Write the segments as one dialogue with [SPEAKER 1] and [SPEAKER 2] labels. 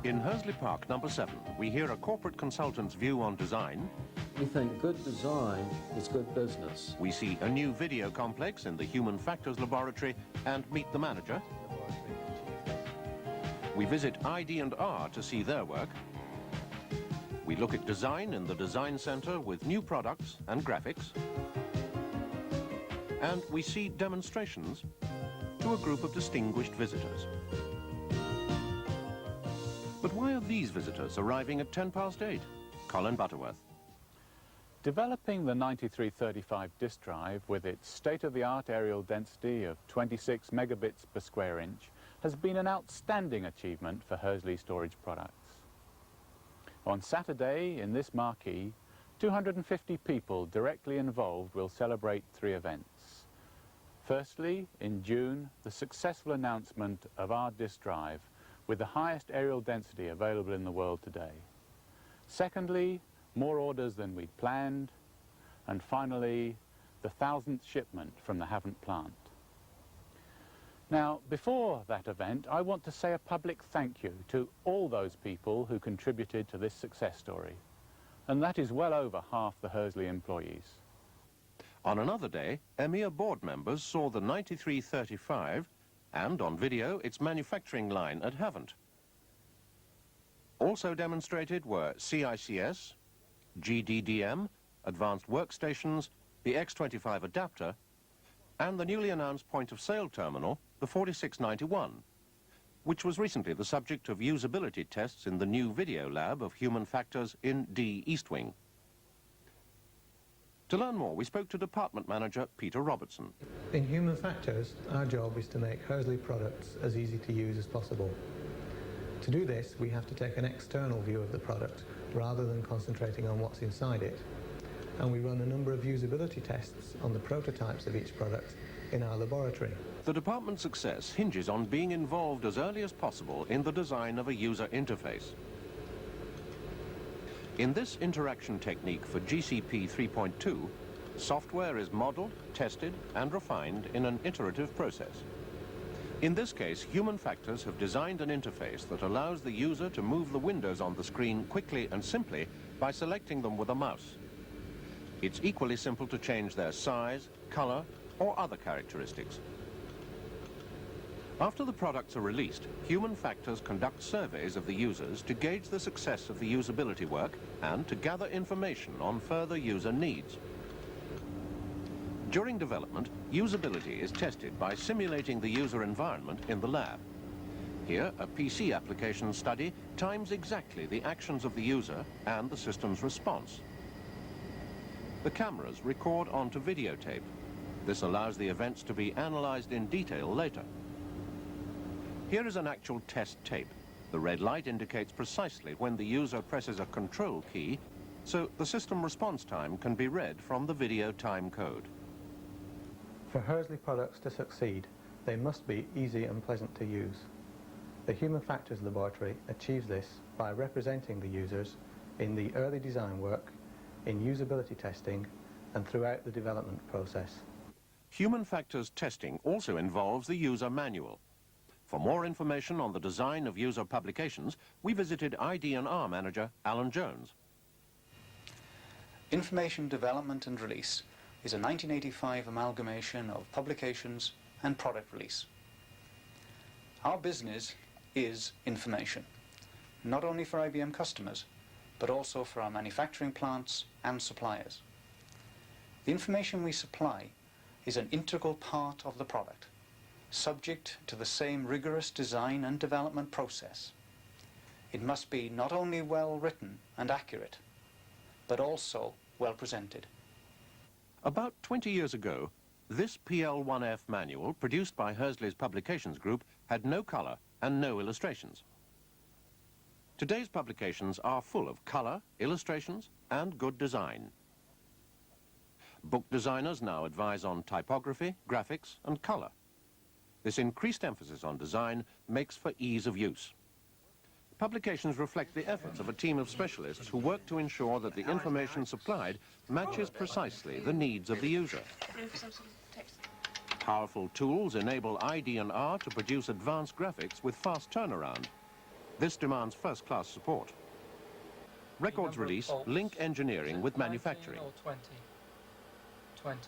[SPEAKER 1] In Hursley Park, number 7, we hear a corporate consultant's view on design.
[SPEAKER 2] We think good design is good business.
[SPEAKER 1] We see a new video complex in the Human Factors Laboratory and meet the manager. We visit ID&R to see their work. We look at design in the Design Centre with new products and graphics. And we see demonstrations to a group of distinguished visitors. But why are these visitors arriving at 8:10? Colin Butterworth.
[SPEAKER 3] Developing the 9335 disk drive with its state-of-the-art aerial density of 26 megabits per square inch has been an outstanding achievement for Hursley Storage Products. On Saturday, in this marquee, 250 people directly involved will celebrate 3 events. Firstly, in June, the successful announcement of our disk drive with the highest aerial density available in the world today. Secondly, more orders than we'd planned. And finally, the 1,000th shipment from the Havant plant. Now, before that event, I want to say a public thank you to all those people who contributed to this success story. And that is well over half the Hursley employees.
[SPEAKER 1] On another day, EMEA board members saw the 9335 and, on video, its manufacturing line at Havant. Also demonstrated were CICS, GDDM, advanced workstations, the X25 adapter, and the newly announced point-of-sale terminal, the 4691, which was recently the subject of usability tests in the new video lab of Human Factors in D East Wing. To learn more, we spoke to Department Manager Peter Robertson.
[SPEAKER 4] In Human Factors, our job is to make Hursley products as easy to use as possible. To do this, we have to take an external view of the product rather than concentrating on what's inside it. And we run a number of usability tests on the prototypes of each product in our laboratory.
[SPEAKER 1] The department's success hinges on being involved as early as possible in the design of a user interface. In this interaction technique for GCP 3.2, software is modeled, tested, and refined in an iterative process. In this case, Human Factors have designed an interface that allows the user to move the windows on the screen quickly and simply by selecting them with a mouse. It's equally simple to change their size, color, or other characteristics. After the products are released, Human Factors conduct surveys of the users to gauge the success of the usability work and to gather information on further user needs. During development, usability is tested by simulating the user environment in the lab. Here, a PC application study times exactly the actions of the user and the system's response. The cameras record onto videotape. This allows the events to be analyzed in detail later. Here is an actual test tape. The red light indicates precisely when the user presses a control key, so the system response time can be read from the video time code.
[SPEAKER 4] For Hursley products to succeed, they must be easy and pleasant to use. The Human Factors Laboratory achieves this by representing the users in the early design work, in usability testing, and throughout the development process.
[SPEAKER 1] Human Factors testing also involves the user manual. For more information on the design of user publications, we visited ID&R manager Alan Jones.
[SPEAKER 5] Information Development and Release is a 1985 amalgamation of publications and product release. Our business is information, not only for IBM customers, but also for our manufacturing plants and suppliers. The information we supply is an integral part of the product, subject to the same rigorous design and development process. It must be not only well written and accurate, but also well presented.
[SPEAKER 1] About 20 years ago, this PL1F manual, produced by Hursley's Publications Group, had no color and no illustrations. Today's publications are full of color, illustrations, and good design. Book designers now advise on typography, graphics, and color. This increased emphasis on design makes for ease of use. Publications reflect the efforts of a team of specialists who work to ensure that the information supplied matches precisely the needs of the user. Powerful tools enable ID&R to produce advanced graphics with fast turnaround. This demands first-class support. Records release link engineering with manufacturing.
[SPEAKER 6] 20. 20.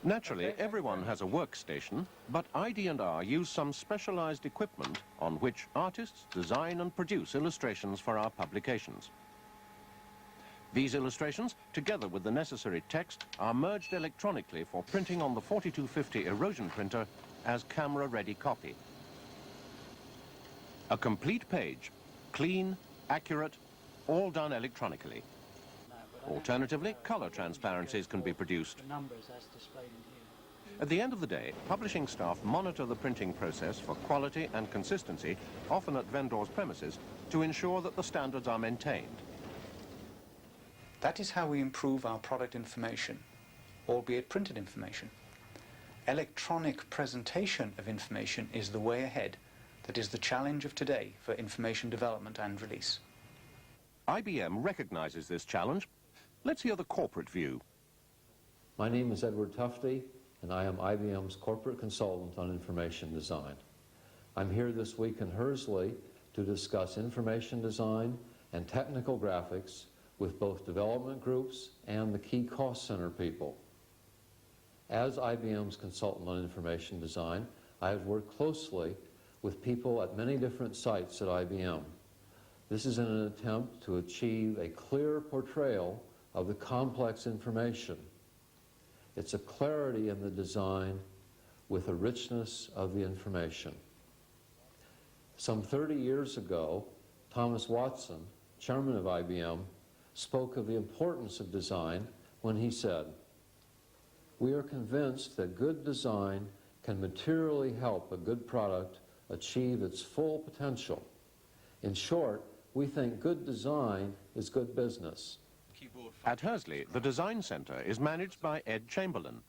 [SPEAKER 1] Naturally, everyone has a workstation, but ID&R use some specialized equipment on which artists design and produce illustrations for our publications. These illustrations, together with the necessary text, are merged electronically for printing on the 4250 erosion printer as camera-ready copy. A complete page, clean, accurate, all done electronically. Alternatively, color transparencies can be produced. At the end of the day, publishing staff monitor the printing process for quality and consistency, often at vendors' premises, to ensure that the standards are maintained.
[SPEAKER 5] That is how we improve our product information, albeit printed information. Electronic presentation of information is the way ahead. That is the challenge of today for information development and release.
[SPEAKER 1] IBM recognizes this challenge. Let's hear the corporate view.
[SPEAKER 2] My name is Edward Tufte, and I am IBM's corporate consultant on information design. I'm here this week in Hursley to discuss information design and technical graphics with both development groups and the key cost center people. As IBM's consultant on information design, I have worked closely with people at many different sites at IBM. This is in an attempt to achieve a clear portrayal of the complex information. It's a clarity in the design with a richness of the information. Some 30 years ago, Thomas Watson, chairman of IBM, spoke of the importance of design when he said, "We are convinced that good design can materially help a good product achieve its full potential. In short, we think good design is good business."
[SPEAKER 1] At Hursley, the Design Center is managed by Ed Chamberlain.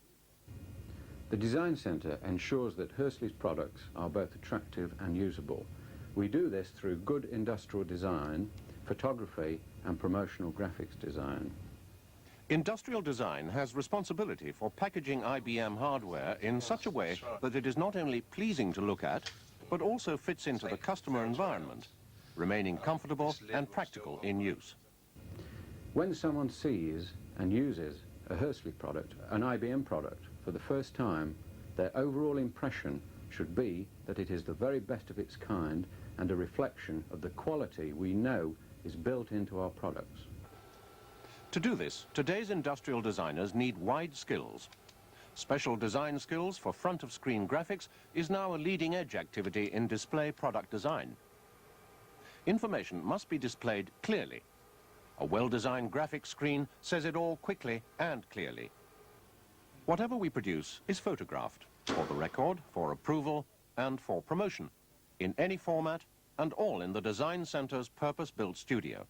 [SPEAKER 7] The Design Centre ensures that Hursley's products are both attractive and usable. We do this through good industrial design, photography and promotional graphics design.
[SPEAKER 1] Industrial design has responsibility for packaging IBM hardware in such a way that it is not only pleasing to look at, but also fits into the customer environment, remaining comfortable and practical in use.
[SPEAKER 7] When someone sees and uses a Hursley product, an IBM product, for the first time, their overall impression should be that it is the very best of its kind and a reflection of the quality we know is built into our products.
[SPEAKER 1] To do this, today's industrial designers need wide skills. Special design skills for front-of-screen graphics is now a leading-edge activity in display product design. Information must be displayed clearly. A well-designed graphic screen says it all quickly and clearly. Whatever we produce is photographed, for the record, for approval, and for promotion, in any format, and all in the Design Centre's purpose-built studio.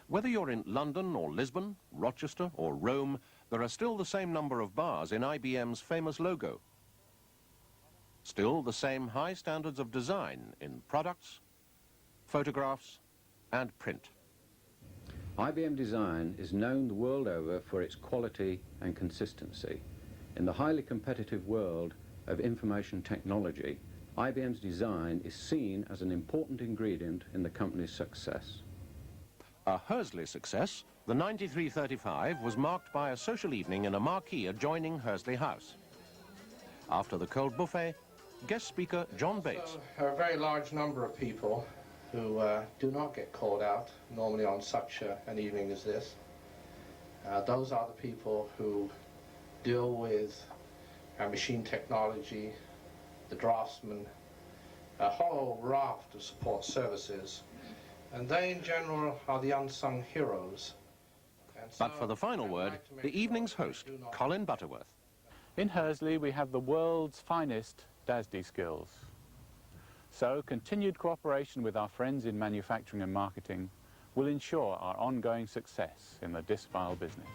[SPEAKER 1] Whether you're in London or Lisbon, Rochester or Rome, there are still the same number of bars in IBM's famous logo. Still the same high standards of design in products, photographs, and print.
[SPEAKER 7] IBM design is known the world over for its quality and consistency. In the highly competitive world of information technology, IBM's design is seen as an important ingredient in the company's success.
[SPEAKER 1] A Hursley success, the 9335 was marked by a social evening in a marquee adjoining Hursley House. After the cold buffet, guest speaker John Bates.
[SPEAKER 8] A very large number of people who do not get called out normally on such an evening as this. Those are the people who deal with machine technology, the draftsmen, a whole raft of support services, and they in general are the unsung heroes.
[SPEAKER 1] But for the final word, the evening's host, Colin Butterworth.
[SPEAKER 3] In Hursley, we have the world's finest DASD skills. So, continued cooperation with our friends in manufacturing and marketing will ensure our ongoing success in the disc file business.